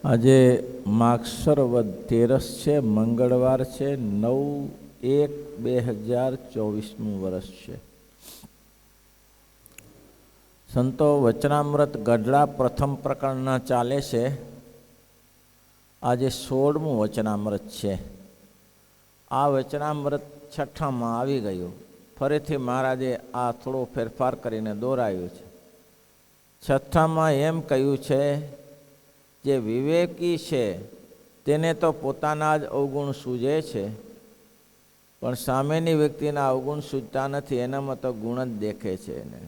આજે માગસર વદ તેરસ છે, મંગળવાર છે, 9/1/2024 વર્ષ છે. સંતો વચનામૃત ગઢડા પ્રથમ પ્રકરણના ચાલે છે. આજે 16મું વચનામૃત છે. આ વચનામૃત છઠ્ઠામાં આવી ગયું. ફરીથી મહારાજે આ થોડો ફેરફાર કરીને દોરાયું છે. છઠ્ઠામાં એમ કહ્યું છે, જે વિવેકી છે તેને તો પોતાના જ અવગુણ સૂઝે છે, પણ સામેની વ્યક્તિના અવગુણ સૂઝતા નથી, એનામાં તો ગુણ જ દેખે છે એને.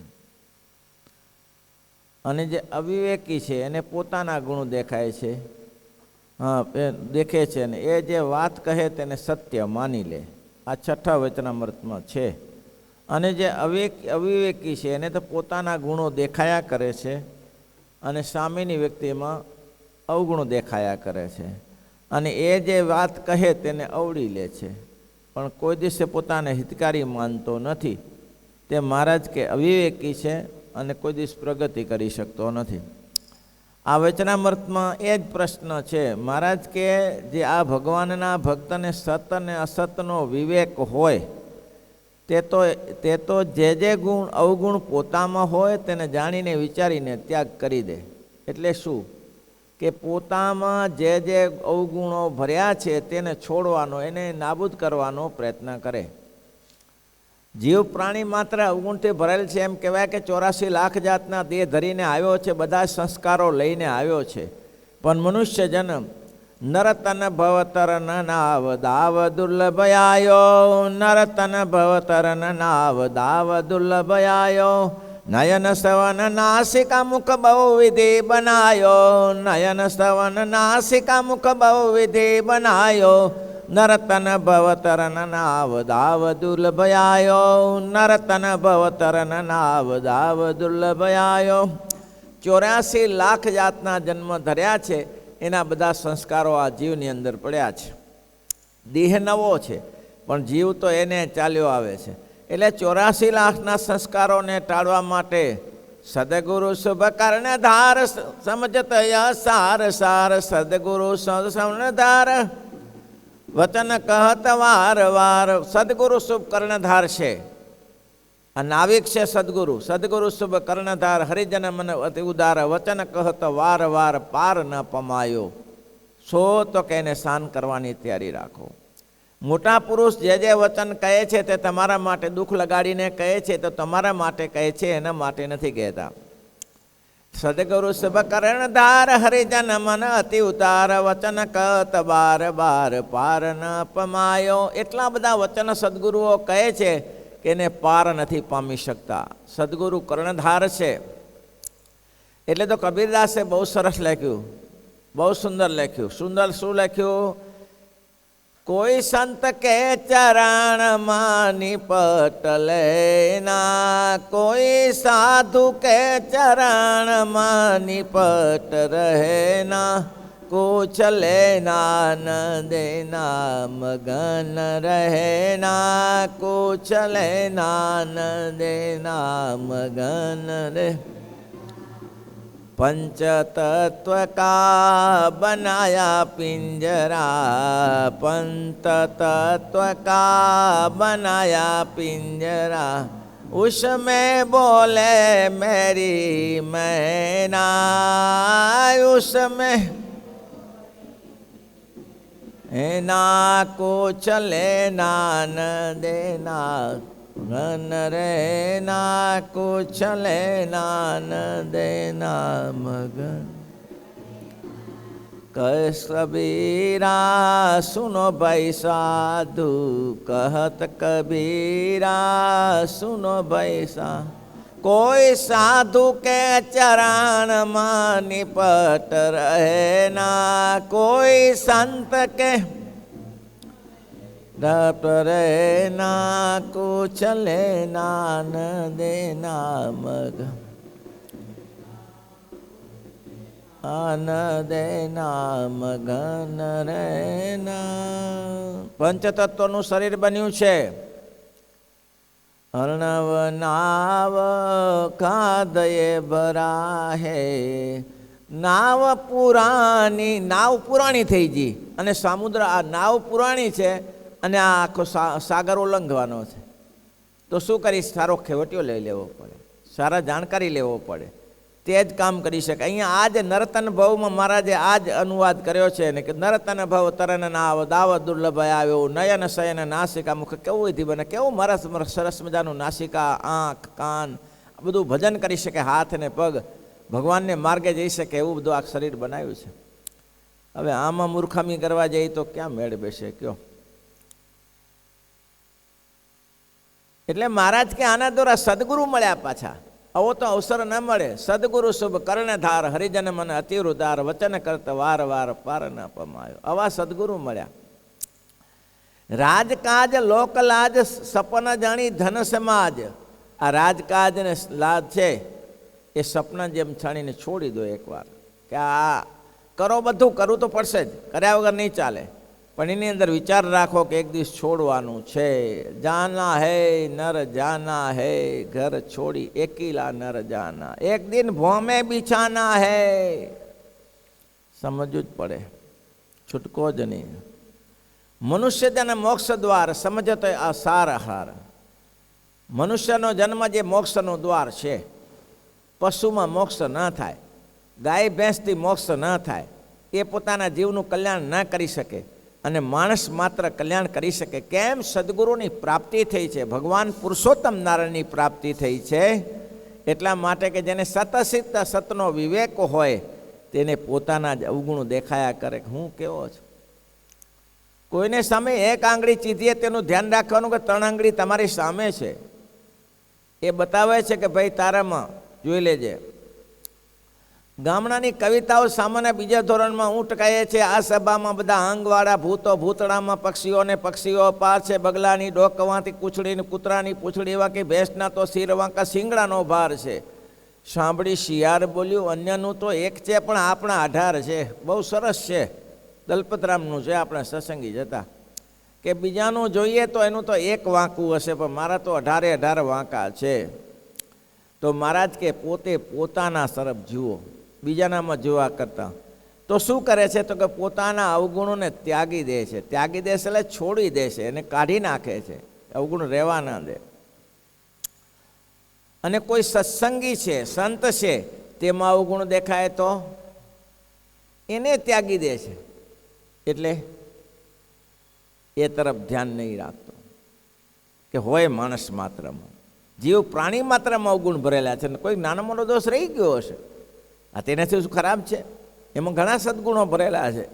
અને જે અવિવેકી છે એને પોતાના ગુણ દેખાય છે, દેખે છે, ને એ જે વાત કહે તેને સત્ય માની લે. આ છઠ્ઠા વચનામૃતમાં છે. અને જે અવિવેકી છે એને તો પોતાના ગુણો દેખાયા કરે છે અને સામેની વ્યક્તિમાં અવગુણ દેખાયા કરે છે. અને એ જે વાત કહે તેને અવળી લે છે, પણ કોઈ દિવસે પોતાને હિતકારી માનતો નથી. તે મહારાજ કે અવિવેકી છે અને કોઈ દિવસ પ્રગતિ કરી શકતો નથી. આ વચનામૃતમાં એ જ પ્રશ્ન છે. મહારાજ કે જે આ ભગવાનના ભક્તને સત અને અસતનો વિવેક હોય તે તો જે ગુણ અવગુણ પોતામાં હોય તેને જાણીને વિચારીને ત્યાગ કરી દે. એટલે શું કે પોતામાં જે અવગુણો ભર્યા છે તેને છોડવાનો, એને નાબૂદ કરવાનો પ્રયત્ન કરે. જીવ પ્રાણી માત્ર અવગુણથી ભરેલ છે. એમ કહેવાય કે 84 લાખ જાતના દેહ ધરીને આવ્યો છે, બધા સંસ્કારો લઈને આવ્યો છે. પણ મનુષ્ય જન્મ નરતન ભવતર નાવ દાવ દુર્લભયાયો, નરતન ભવતર નાવ દાવ દુર્લભયાયો, નયન સવન નાસિકા મુખ બહુ વિધિ બનાયો, નયન સવન નાસિકા મુખ બહુ વિધિ બનાયો, નરતન ભવતરન નાવ દાવ દુર્લભયાયો, નરતન ભવતરન નાવ દાવ દુર્લભયાયો. 84 લાખ જાતના જન્મ ધર્યા છે, એના બધા સંસ્કારો આ જીવની અંદર પડ્યા છે. દેહ નવો છે પણ જીવ તો એને ચાલ્યો આવે છે. એટલે 84 લાખના સંસ્કારોને ટાળવા માટે સદગુરુ શુભ કર્ણધાર સમજત સાર સાર, સદગુરુ સમજધાર વચન કહત વાર વાર. સદગુરુ શુભ કર્ણધાર છે, આ નાવિક છે સદગુરુ. સદગુરુ શુભ કર્ણધાર, હરિજન મન અતિ ઉદાર, વચન કહત વાર વાર, પાર ન પમાયો. સો તો કે એને શાન કરવાની તૈયારી રાખો. મોટા પુરુષ જે વચન કહે છે તે તમારા માટે દુઃખ લગાડીને કહે છે, તો તમારા માટે કહે છે, એના માટે નથી કહેતા. સદગુરુ શુભ કર્ણધાર, હરિજન મન અતિ ઉતાર, વચન કહત બાર બાર, પાર ન પમાયો. એટલા બધા વચન સદગુરુઓ કહે છે કે એને પાર નથી પામી શકતા. સદગુરુ કર્ણધાર છે. એટલે તો કબીરદાસે બહુ સરસ લખ્યું, બહુ સુંદર લખ્યું. સુંદર શું લખ્યું? કોઈ સંત કે ચરણમાં નિપટ લેના, કોઈ સાધુ કે ચરણમાં નિપટ રહેના, કુછ લેના ન દેના મગન રહેના, કુછ લેના ન દેના મગન રે. पंच तत्व का बनाया पिंजरा, पंच तत्व का बनाया पिंजरा, उसमें बोले मेरी मैना, उसमें ना कुछ लेना न देना घन रे, ना कुछ लेना न देना मगन. कबीरा सुनो भाई साधु, कहत कबीरा सुनो भाई सा, कोई साधु के चरण में निपट रहे ना, कोई संत के रे ना, कुछ लेना न देना मग न દેના મગન રેના. પંચતત્વનું શરીર બન્યું છે. અર્ણવ નાવ કાદયે ભરા હે, નાવ પુરાણી, નાવ પુરાણી થઈ ગઈ અને સમુદ્ર, આ નાવ પુરાણી છે અને આ આખો સાગર ઓલંઘવાનો છે. તો શું કરીશ? સારો ખેવટીઓ લઈ લેવો પડે, સારા જાણકારી લેવો પડે, તે જ કામ કરી શકે. અહીંયા આ જ નર્તન ભવમાં મહારાજે આ જ અનુવાદ કર્યો છે ને કે નર્તન ભવ તરન નાવ દાવ દુર્લભ આવ્યો નયન શયન નાસિકા મુખ. કેવું વિધિ બને, કેવું સરસ મજાનું નાસિકા, આંખ, કાન, બધું ભજન કરી શકે, હાથ ને પગ ભગવાનને માર્ગે જઈ શકે એવું બધું આ શરીર બનાવ્યું છે. હવે આમાં મૂર્ખામી કરવા જઈએ તો ક્યાં મેળ બેસે કયો? એટલે મહારાજ કે આના દ્વારા સદગુરુ મળ્યા પાછા. આવો તો અવસર ન મળે. સદગુરુ શુભ કર્ણધાર હરિજન મન અતિરુદાર વચન કરત વાર વાર પાર ન પમાયો. આવા સદગુરુ મળ્યા. રાજકાજ લોકલાજ સપન જાણી ધન સમાજ. આ રાજકાજ ને લાજ છે એ સપના જેમ છાણીને છોડી દો એકવાર, કે આ કરો, બધું કરવું તો પડશે જ, કર્યા વગર નહીં ચાલે. પણ એની અંદર વિચાર રાખો કે એક દિવસ છોડવાનું છે. જાના હે નર જાના હે ઘર છોડી એકીલા નર જાના, એક દિન ભોમે બિછાના હે. સમજવું જ પડે, છૂટકો જ નહીં. મનુષ્ય જન મોક્ષ દ્વાર સમજતો આ સારહાર. મનુષ્યનો જન્મ જે મોક્ષનું દ્વાર છે. પશુમાં મોક્ષ ન થાય, ગાય ભેંસથી મોક્ષ ન થાય, એ પોતાના જીવનું કલ્યાણ ન કરી શકે અને માણસ માત્ર કલ્યાણ કરી શકે. કેમ? સદગુરુની પ્રાપ્તિ થઈ છે, ભગવાન પુરુષોત્તમ નારાયણની પ્રાપ્તિ થઈ છે. એટલા માટે કે જેને સતસિદ્ધ સતનો વિવેક હોય તેને પોતાના જ અવગુણ દેખાયા કરે. હું કેવો છું? કોઈને સામે એક આંગળી ચીધીએ તેનું ધ્યાન રાખવાનું કે 3 આંગળી તમારી સામે છે. એ બતાવે છે કે ભાઈ તારામાં જોઈ લેજે. ગામડાની કવિતાઓ સામાન્ય બીજા ધોરણમાં હું ટકાઈએ છે. આ સભામાં બધા આંગવાળા ભૂતો, ભૂતળામાં પક્ષીઓને પક્ષીઓ પાર છે. બગલાની ડોકવાથી કૂછડીને કૂતરાની પૂંછડી વાંકી, ભેંસના તો શિર વાંકા શિંગડાનો ભાર છે. સાંભળી શિયાળ બોલ્યું, અન્યનું તો એક છે પણ આપણા 18 છે. બહુ સરસ છે. દલપતરામનું છે, આપણા સત્સંગી જતા કે બીજાનું જોઈએ તો એનું તો એક વાંકું હશે પણ મારા તો 18 વાંકા છે. તો મહારાજ કે પોતે પોતાના તરફ જુઓ, બીજાનામાં જોવા કરતા. તો શું કરે છે? તો કે પોતાના અવગુણોને ત્યાગી દે છે. ત્યાગી દે છે એટલે છોડી દે છે, એને કાઢી નાખે છે, અવગુણ રહેવા ના દે. અને કોઈ સત્સંગી છે, સંત છે, તેમાં અવગુણ દેખાય તો એને ત્યાગી દે છે. એટલે એ તરફ ધ્યાન નહીં રાખતો કે હોય માણસ માત્રમાં, જીવ પ્રાણી માત્રમાં અવગુણ ભરેલા છે. કોઈ નાનો મોટો દોષ રહી ગયો હશે, આ તેનાથી શું ખરાબ છે? એમાં ઘણા સદગુણો ભરેલા છે.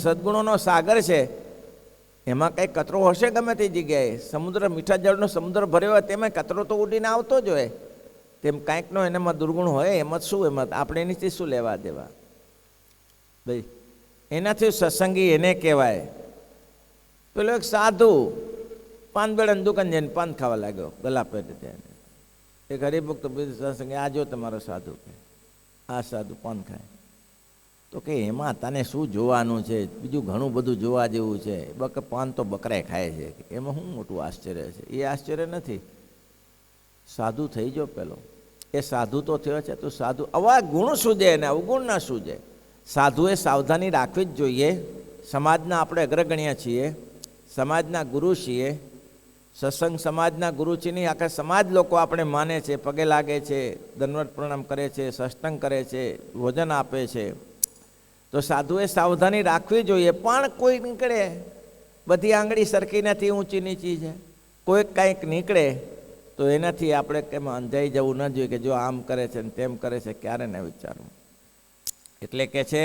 સદગુણોનો સાગર છે, એમાં કંઈ કચરો હશે ગમે તે જગ્યાએ. સમુદ્ર, મીઠા જળનો સમુદ્ર ભર્યો હોય તેમાં કચરો તો ઉડીને આવતો જ હોય. તેમ કાંઈકનો એનામાં દુર્ગુણ હોય, એમાં શું, એમાં આપણે એનીથી શું લેવા દેવા ભાઈ? એનાથી સત્સંગી એને કહેવાય. પેલો એક સાધુ પાનબેડાની દુકાન જઈને પાન ખાવા લાગ્યો, ગલા પેટે ત્યાં. એક હરિભક્ત સત્સંગી, આ જો તમારો સાધુ, કે આ સાધુ પાન ખાય. તો કે એમાં તને શું જોવાનું છે? બીજું ઘણું બધું જોવા જેવું છે. પાન તો બકરાય ખાય છે, એમાં શું મોટું આશ્ચર્ય છે? એ આશ્ચર્ય નથી. સાધુ થઈ જો પેલો, એ સાધુ તો થયો છે. તો સાધુ આવા ગુણ સૂજે અને અવગુણ ના સૂજે. સાધુએ સાવધાની રાખવી જ જોઈએ. સમાજના આપણે અગ્રગણ્ય છીએ, સમાજના ગુરુ છીએ. સત્સંગ સમાજના ગુરુ છે નહીં, આખા સમાજ લોકો આપણે માને છે, પગે લાગે છે, દંડવત પ્રણામ કરે છે, સત્સંગ કરે છે, ભોજન આપે છે. તો સાધુએ સાવધાની રાખવી જોઈએ. પણ કોઈ નીકળે, બધી આંગળી સરખી નથી, ઊંચી નીચી છે, કોઈક કાંઈક નીકળે તો એનાથી આપણે કેમ અંજાઈ જવું ન જોઈએ કે જો આમ કરે છે ને તેમ કરે છે, ક્યારે ન વિચારવું. એટલે કે છે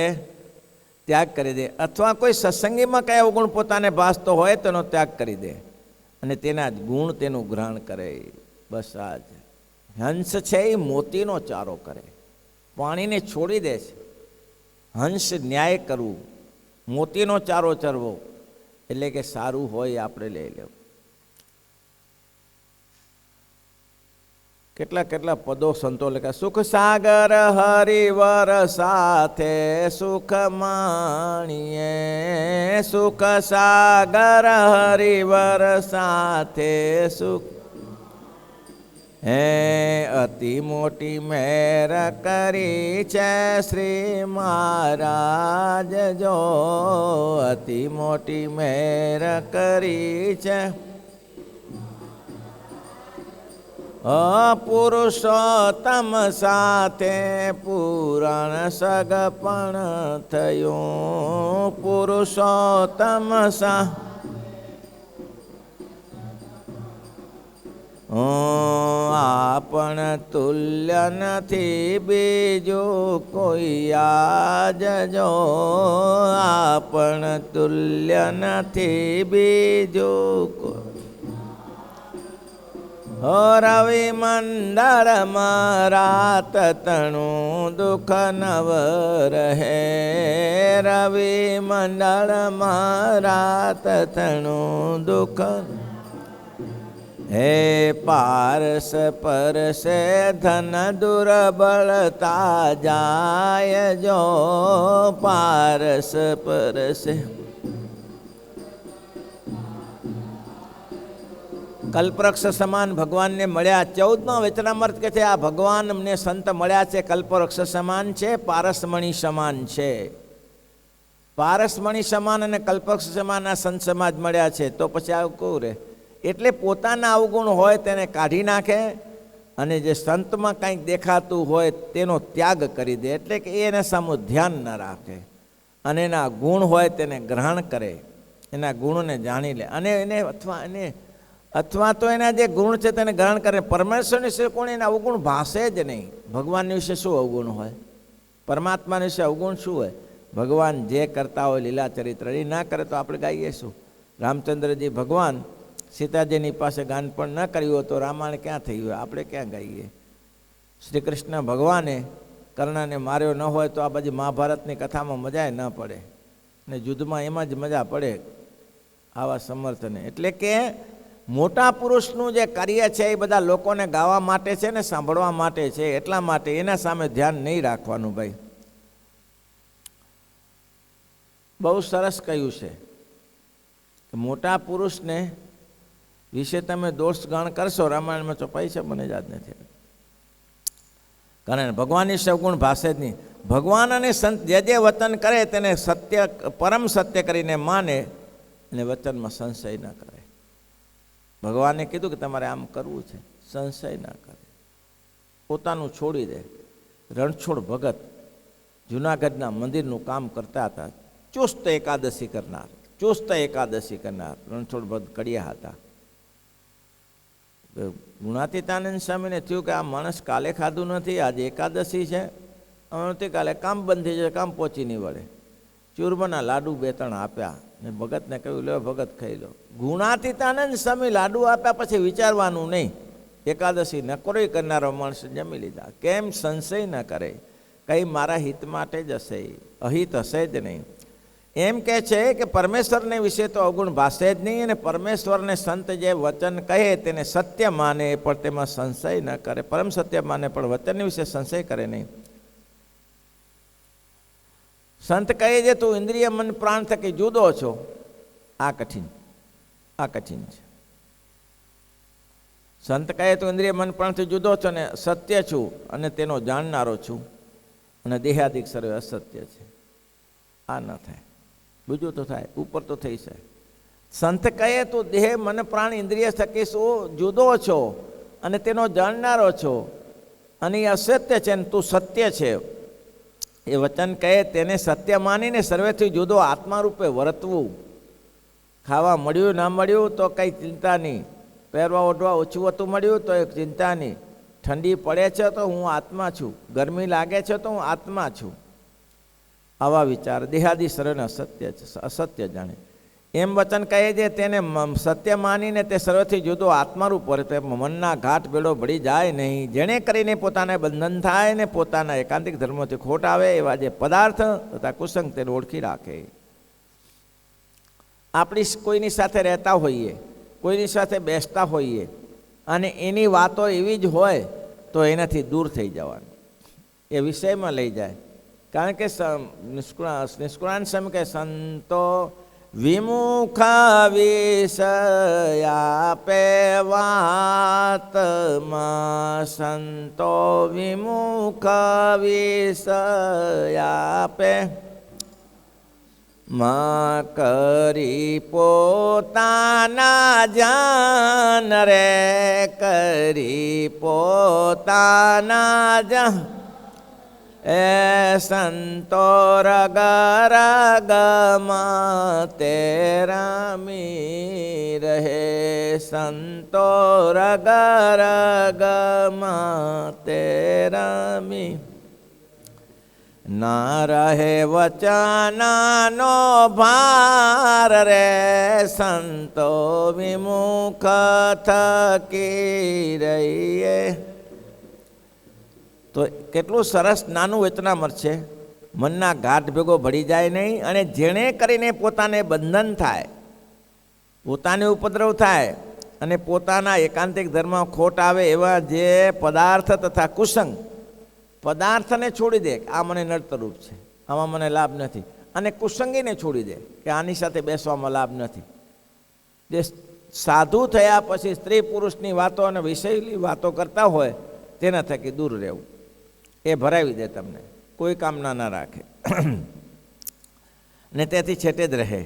ત્યાગ કરી દે. અથવા કોઈ સત્સંગીમાં કઈ અવગુણ પોતાને ભાસતો હોય તેનો ત્યાગ કરી દે અને તેના જ ગુણ તેનું ગ્રહણ કરે. બસ આ જ. હંસ છે એ મોતીનો ચારો કરે, પાણીને છોડી દે છે. હંસ ન્યાય કરવું, મોતીનો ચારો ચરવો, એટલે કે સારું હોય આપણે લઈ લેવું. કેટલા કેટલા પદો સંતો લખ્યા. સુખ સાગર હરિવર સાથે સુખ માણીએ, સુખ સાગર હરિવર સાથે સુખ. હે અતિ મોટી મહેર કરી છે શ્રી મહારાજ જો, અતિ મોટી મહેર કરી છે. પુરુષોત્તમ સાથે પુરાણ સગપણ થયું, પુરુષોત્તમ આપણ તુલ્ય નથી બીજું કોઈ આજજો, આપણ તુલ્ય નથી બીજું કોઈ. રવિ મંડળમાં રાત તણું દુઃખ નવ રહે, રવિ મંડળમાં રાત તણું દુઃખ. હે પારસ પરસે ધન દુર્બળતા જાય જો, પારસ પરસે. કલ્પવૃક્ષ સમાન ભગવાનને મળ્યા. 14મા વચનામૃત કે છે આ ભગવાન અમને સંત મળ્યા છે, કલ્પવૃક્ષ સમાન છે, પારસમણી સમાન છે. પારસમણી સમાન અને કલ્પવૃક્ષ સમાન આ સંત સમાજ મળ્યા છે. તો પછી આવું કહું રે, એટલે પોતાના અવગુણ હોય તેને કાઢી નાખે અને જે સંતમાં કંઈક દેખાતું હોય તેનો ત્યાગ કરી દે. એટલે કે એના સામું ધ્યાન ન રાખે અને એના ગુણ હોય તેને ગ્રહણ કરે, એના ગુણોને જાણી લે અને એને અથવા તો એના જે ગુણ છે તેને ગ્રહણ કરે. પરમેશ્વર વિશે કોણ એના અવગુણ ભાષે જ નહીં. ભગવાન વિશે શું અવગુણ હોય? પરમાત્મા વિશે અવગુણ શું હોય? ભગવાન જે કરતા હોય લીલા ચરિત્ર એ ના કરે તો આપણે ગાઈએ શું? રામચંદ્રજી ભગવાન સીતાજીની પાસે ગાન પણ ન કર્યું હોય તો રામાયણ ક્યાં થઈ હોય? આપણે ક્યાં ગાઈએ? શ્રી કૃષ્ણ ભગવાને કર્ણને માર્યો ન હોય તો આ બધી મહાભારતની કથામાં મજા ન પડે ને યુદ્ધમાં એમાં જ મજા પડે આવા સમર્થને. એટલે કે મોટા પુરુષનું જે કાર્ય છે એ બધા લોકોને ગાવા માટે છે ને સાંભળવા માટે છે. એટલા માટે એના સામે ધ્યાન નહીં રાખવાનું. ભાઈ બહુ સરસ કહ્યું છે કે મોટા પુરુષને વિશે તમે દોષ ગાણ કરશો રામાયણમાં તો પૈસા મને યાદ નથી. કારણ ભગવાનની સગુણ ભાષે જ નહીં. ભગવાન અને સંત જે જે વચન કરે તેને સત્ય પરમ સત્ય કરીને માને અને વચનમાં સંશય ન કરે. ભગવાને કીધું કે તમારે આમ કરવું છે, સંશય ના કરે, પોતાનું છોડી દે. રણછોડ ભગત જુનાગઢના મંદિરનું કામ કરતા હતા, ચુસ્ત એકાદશી કરનાર, ચુસ્ત એકાદશી કરનાર રણછોડ ભગત કડિયા હતા. ગુણાતીતાનંદ સ્વામીને થયું કે આ માણસ કાલે ખાધું નથી, આજે એકાદશી છે, આવતીકાલે કામ બંધ થઈ જાય, કામ પહોંચી નહીં વળે. ચૂરમાના લાડુ 2-3 આપ્યા ને ભગતને કહ્યું લો ભગત ખાઈ લો. ગુણાતીતાનંદ સ્વામી લાડુ આપ્યા પછી વિચારવાનું નહીં. એકાદશી નકોરી કરનારો માણસ જમી લીધા. કેમ? સંશય ન કરે, કંઈ મારા હિત માટે જ હશે, અહિત હશે જ નહીં. એમ કહે છે કે પરમેશ્વરને વિશે તો અવગુણ ભાષે જ નહીં અને પરમેશ્વરને સંત જે વચન કહે તેને સત્ય માને પણ તેમાં સંશય ન કરે. પરમ સત્ય માને પણ વચન વિશે સંશય કરે નહીં. સંત કહે છે તું ઇન્દ્રિય મન પ્રાણ થકી જુદો છો, આ કઠિન છે. સંત કહે તું ઇન્દ્રિય મન પ્રાણથી જુદો છો ને સત્ય છું અને તેનો જાણનારો છું અને દેહાદિક સર્વે અસત્ય છે. આ ન થાય, બીજું તો થાય, ઉપર તો થઈ જાય. સંત કહે તું દેહ મન પ્રાણ ઇન્દ્રિય થકી શું જુદો છો અને તેનો જાણનારો છો અને એ અસત્ય છે અને તું સત્ય છે. એ વચન કહે તેને સત્ય માનીને સર્વેથી જુદો આત્મા રૂપે વર્તવું. ખાવા મળ્યું ના મળ્યું તો કંઈ ચિંતા નહીં, પહેરવા ઓઢવા ઓછું વધતું મળ્યું તો એક ચિંતા નહીં, ઠંડી પડે છે તો હું આત્મા છું, ગરમી લાગે છે તો હું આત્મા છું. આવા વિચાર દેહાદી સર્વને અસત્ય જાણે. એમ વચન કહે છે તેને સત્ય માનીને તે સર્વથી જુદો આત્મારૂપ વર્તે. મનના ઘાટ બેડો ભળી જાય નહીં. જેણે કરીને પોતાને બંધન થાય ને પોતાના એકાંતિક ધર્મોથી ખોટ આવે એવા જે પદાર્થ તથા કુસંગ તેને ઓળખી રાખે. આપણી કોઈની સાથે રહેતા હોઈએ, કોઈની સાથે બેસતા હોઈએ અને એની વાતો એવી જ હોય તો એનાથી દૂર થઈ જવાનું, એ વિષયમાં લઈ જાય. કારણ કે નિષ્કુળાન સ્વામી કે સંતો વિમુખ વિષયાપે વાતમાં સંતો વિમુખ વિષયાપે માં કરી પોતાના જાન રે કરી પોતાના જાન એ સંતો રગ રગમાં તે રમી રહે સંતો રગ રગમાં તે રમી ના રહે વચનનો ભાર રે સંતો વિમુખ થકી રહીએ. તો કેટલું સરસ નાનું વચનામૃત છે. મનના ગાંઠ ભેગો ભળી જાય નહીં, અને જેણે કરીને પોતાને બંધન થાય, પોતાને ઉપદ્રવ થાય અને પોતાના એકાંતિક ધર્મમાં ખોટ આવે એવા જે પદાર્થ તથા કુસંગ પદાર્થને છોડી દે કે આ મને નડતરરૂપ છે, આમાં મને લાભ નથી, અને કુસંગીને છોડી દે કે આની સાથે બેસવામાં લાભ નથી. જે સાધુ થયા પછી સ્ત્રી પુરુષની વાતો અને વિષયની વાતો કરતા હોય તેના થકી દૂર રહેવું. એ ભરાવી દે, તમને કોઈ કામના ના રાખે ને તેથી છેટે જ રહે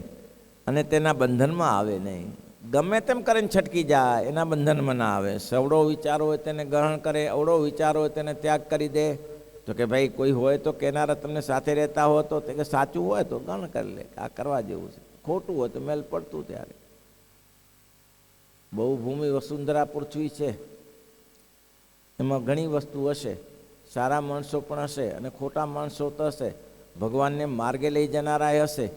અને તેના બંધનમાં આવે નહીં. ગમે તેમ કરીને છટકી જાય, એના બંધનમાં ના આવે. સવડો વિચાર હોય તેને ગ્રહણ કરે, અવડો વિચાર હોય તેને ત્યાગ કરી દે. તો કે ભાઈ કોઈ હોય તો કેનારા તમને સાથે રહેતા હોય તો તે કે સાચું હોય તો ગ્રહણ કરી લે, આ કરવા જેવું છે. ખોટું હોય તો મેલ પડતું. ત્યારે બહુ ભૂમિ વસુંધરા પૃથ્વી છે, એમાં ઘણી વસ્તુ હશે. સારા માણસો પણ હશે અને ખોટા માણસો તો હશે. ભગવાનને માર્ગે લઈ જનારાય હશે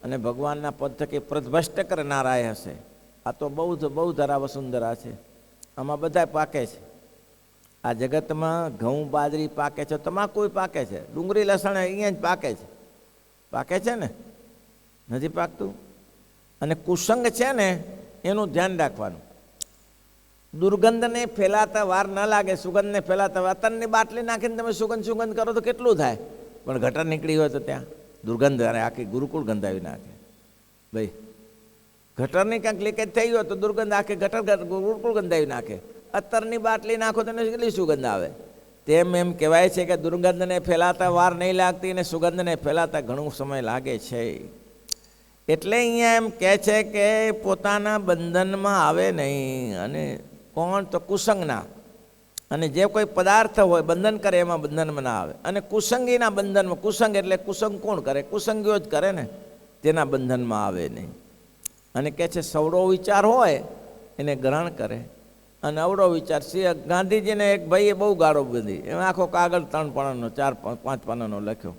અને ભગવાનના પદ થકી પ્રભ્રષ્ટ કરનારાય હશે. આ તો બહુ ધરા વસુંધરા છે. આમાં બધા પાકે છે. આ જગતમાં ઘઉં બાજરી પાકે છે, તમાકુ પાકે છે, ડુંગળી લસણ અહીંયા જ પાકે છે. પાકે છે ને, નથી પાકતું? અને કુસંગ છે ને એનું ધ્યાન રાખવાનું. દુર્ગંધને ફેલાતા વાર ન લાગે, સુગંધને ફેલાતા અત્તરની બાટલી નાખીને તમે સુગંધ કરો તો કેટલું થાય, પણ ગટર નીકળી હોય તો ત્યાં દુર્ગંધ આખી ગુરુકુળ ગંધાવી નાખે. ભાઈ ગટરની ક્યાંક લીકેજ થઈ હોય તો દુર્ગંધ આખી ગટર ગુરુકુળ ગંધાવી નાખે. અત્તરની બાટલી નાખો તો એને કેટલી સુગંધ આવે. તેમ એમ કહેવાય છે કે દુર્ગંધને ફેલાતા વાર નહીં લાગતી અને સુગંધને ફેલાતા ઘણો સમય લાગે છે. એટલે અહીંયા એમ કહે છે કે પોતાના બંધનમાં આવે નહીં. અને કોણ? તો કુસંગના. અને જે કોઈ પદાર્થ હોય બંધન કરે એમાં બંધનમાં ના આવે. અને કુસંગીના બંધનમાં, કુસંગ એટલે કુસંગ કોણ કરે? કુસંગીઓ જ કરે ને, તેના બંધનમાં આવે નહીં. અને કહે છે સવડો વિચાર હોય એને ગ્રહણ કરે, અને અવડો વિચાર. ગાંધીજીને એક ભાઈએ બહુ ગાળો બધી, એમાં આખો કાગળ 3 પાનાનો 4-5 પાનાનો લખ્યો.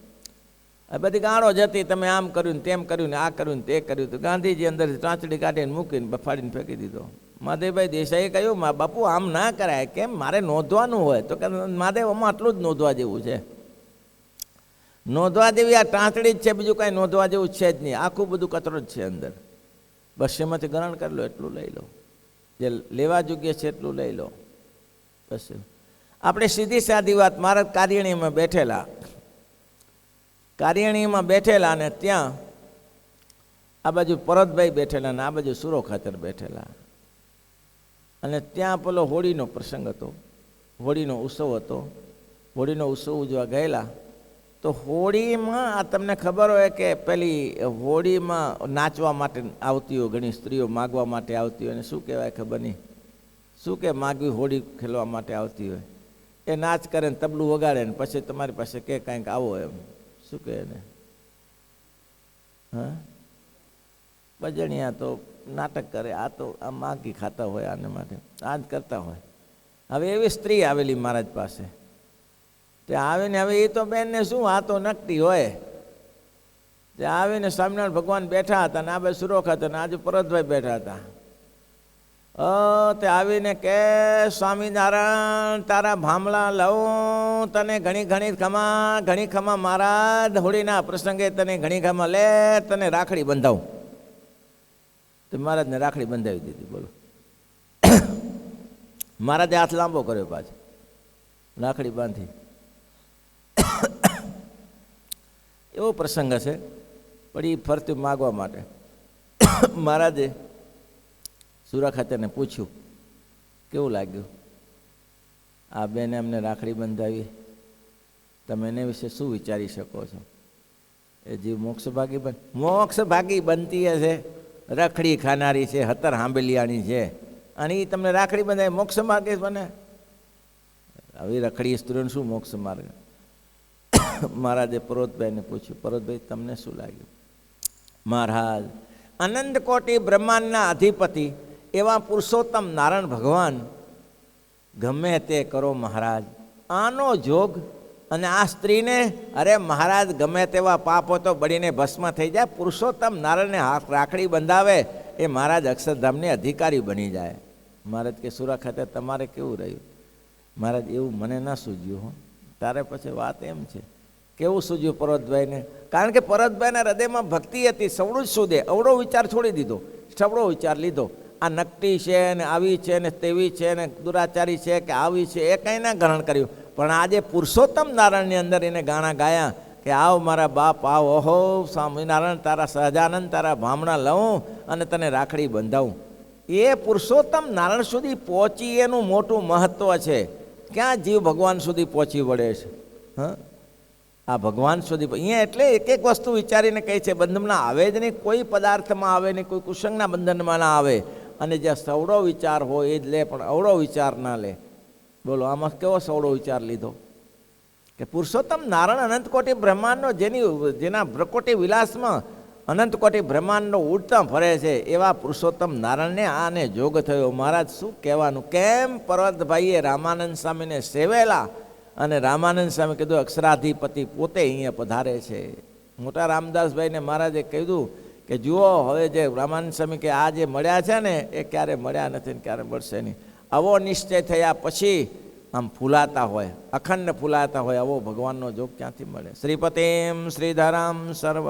આ બધી ગાળો જ હતી. તમે આમ કર્યું ને તેમ કર્યું ને આ કર્યું ને તે કર્યું. તો ગાંધીજી અંદરથી ચાંચડી કાઢીને મૂકીને બફાડીને ફેંકી દીધો. મહાદેવભાઈ દેસાઈએ કહ્યું બાપુ આમ ના કરાય, કેમ? મારે નોંધવાનું હોય. તો કે મહાદેવ આમાં આટલું જ નોંધવા જેવું છે. નોંધવા જેવી આ ટાંચડી જ છે, બીજું કાંઈ નોંધવા જેવું છે જ નહીં. આખું બધું કચરો જ છે અંદર. બસ એમાંથી ગ્રહણ કરી લો, એટલું લઈ લો. જે લેવા યોગ્ય છે એટલું લઈ લો. બસ આપણે સીધી સાદી વાત. મહારાજ કારિયાણીમાં બેઠેલા અને ત્યાં આ બાજુ પરતભાઈ બેઠેલા અને આ બાજુ સુરો ખાતર બેઠેલા. અને ત્યાં પેલો હોળીનો પ્રસંગ હતો, હોળીનો ઉત્સવ હતો. હોળીનો ઉત્સવ ઉજવા ગયેલા. તો હોળીમાં આ તમને ખબર હોય કે પેલી હોળીમાં નાચવા માટે આવતી હોય, ઘણી સ્ત્રીઓ માગવા માટે આવતી હોય. અને શું કહેવાય ખબર નહીં, શું કે માગવી હોળી ખેલવા માટે આવતી હોય. એ નાચ કરે ને તબલું વગાડે ને પછી તમારી પાસે કે કાંઈક આવો એમ શું કહે ને, હા બજણિયા તો નાટક કરે. આ તો આ માગી ખાતા હોય, આને માટે આ જ કરતા હોય. હવે એવી સ્ત્રી આવેલી મહારાજ પાસે. ત્યાં આવીને હવે એ તો બેનને શું, આ તો નકટી હોય. ત્યાં આવીને સ્વામિનારાયણ ભગવાન બેઠા હતા ને આ બે સુરો ખાતા ને આજે પરતભાઈ બેઠા હતા. તે આવીને કે સ્વામિનારાયણ તારા ભામલા લઉં તને ઘણી ખમા મહારાજ, હોળીના પ્રસંગે તને ઘણી ખમા લે, તને રાખડી બંધાવું. તો મહારાજને રાખડી બંધાવી દીધી. બોલો, મહારાજે હાથ લાંબો કર્યો, પાછો રાખડી બાંધી. એવો પ્રસંગ હશે, પણ એ ફરતી માગવા માટે. મહારાજે સુરા ખાતરને પૂછ્યું, કેવું લાગ્યું આ બેને અમને રાખડી બંધાવી, તમે એને વિશે શું વિચારી શકો છો? એ જીવ મોક્ષભાગી બનતી હશે, રખડી ખાનારી છે, હતર હાંબલિયાણી છે, અને એ તમને રાખડી બંધાય મોક્ષ માર્ગે બને? આવી રખડી સ્ત્રીઓને શું મોક્ષ માર્ગ? મહારાજે પર્વતભાઈને પૂછ્યું, પર્વતભાઈ તમને શું લાગ્યું? મહારાજ, અનંત કોટી બ્રહ્માંડના અધિપતિ એવા પુરુષોત્તમ નારાયણ ભગવાન ગમે તે કરો મહારાજ, આનો જોગ અને આ સ્ત્રીને, અરે મહારાજ ગમે તેવા પાપો તો બળીને ભસ્મ થઈ જાય, પુરુષોત્તમ નારાયણને રાખડી બંધાવે એ મહારાજ અક્ષરધામની અધિકારી બની જાય. મહારાજ કે સુરા ખાતે તમારે કેવું રહ્યું? મહારાજ એવું મને ના સૂઝ્યું હો. તારે પછી વાત એમ છે, કેવું સૂઝ્યું પર્વતભાઈને? કારણ કે પર્વતભાઈના હૃદયમાં ભક્તિ હતી, સવડું જ સૂધે, અવડો વિચાર છોડી દીધો, સવડો વિચાર લીધો. આ નકટી છે ને આવી છે ને તેવી છે ને દુરાચારી છે કે આવી છે એ કંઈ ના ગ્રહણ કર્યું, પણ આજે પુરુષોત્તમ નારાયણની અંદર એને ગાણા ગાયા કે આવ મારા બાપ આવ, ઓહો સ્વામિનારાયણ તારા સહજાનંદ તારા ભામણા લઉં અને તને રાખડી બંધાવું. એ પુરુષોત્તમ નારાયણ સુધી પહોંચી એનું મોટું મહત્વ છે. ક્યાં જીવ ભગવાન સુધી પહોંચી વળે છે? હા, આ ભગવાન સુધી અહીંયા એટલે એક એક વસ્તુ વિચારીને કહે છે, બંધનમાં આવે જ નહીં, કોઈ પદાર્થમાં આવે નહીં, કોઈ કુસંગના બંધનમાં ના આવે. અને જે સવડો વિચાર હોય એ જ લે, પણ અવળો વિચાર ના લે. બોલો આમાં કેવો સવડો વિચાર લીધો કે પુરુષોત્તમ નારાયણ અનંત કોટી બ્રહ્માંડનો જેના બ્રકોટી વિલાસમાં અનંત કોટી બ્રહ્માંડનો ઉડતા ફરે છે એવા પુરુષોત્તમ નારાયણને આને જોગ થયો. મહારાજ શું કહેવાનું? કેમ પર્વતભાઈએ રામાનંદ સ્વામીને સેવેલા અને રામાનંદ સ્વામી કીધું અક્ષરાધિપતિ પોતે અહીંયા પધારે છે. મોટા રામદાસભાઈને મહારાજે કીધું કે જુઓ હવે જે રામાનંદ સ્વામી કે આ જે મળ્યા છે ને એ ક્યારે મળ્યા નથી ને ક્યારે મળશે નહીં. આવો નિશ્ચય થયા પછી આમ ફૂલાતા હોય, અખંડ ફૂલાતા હોય, આવો ભગવાનનો જોગ ક્યાંથી મળે? શ્રીપતિમ શ્રીધરામ સર્વ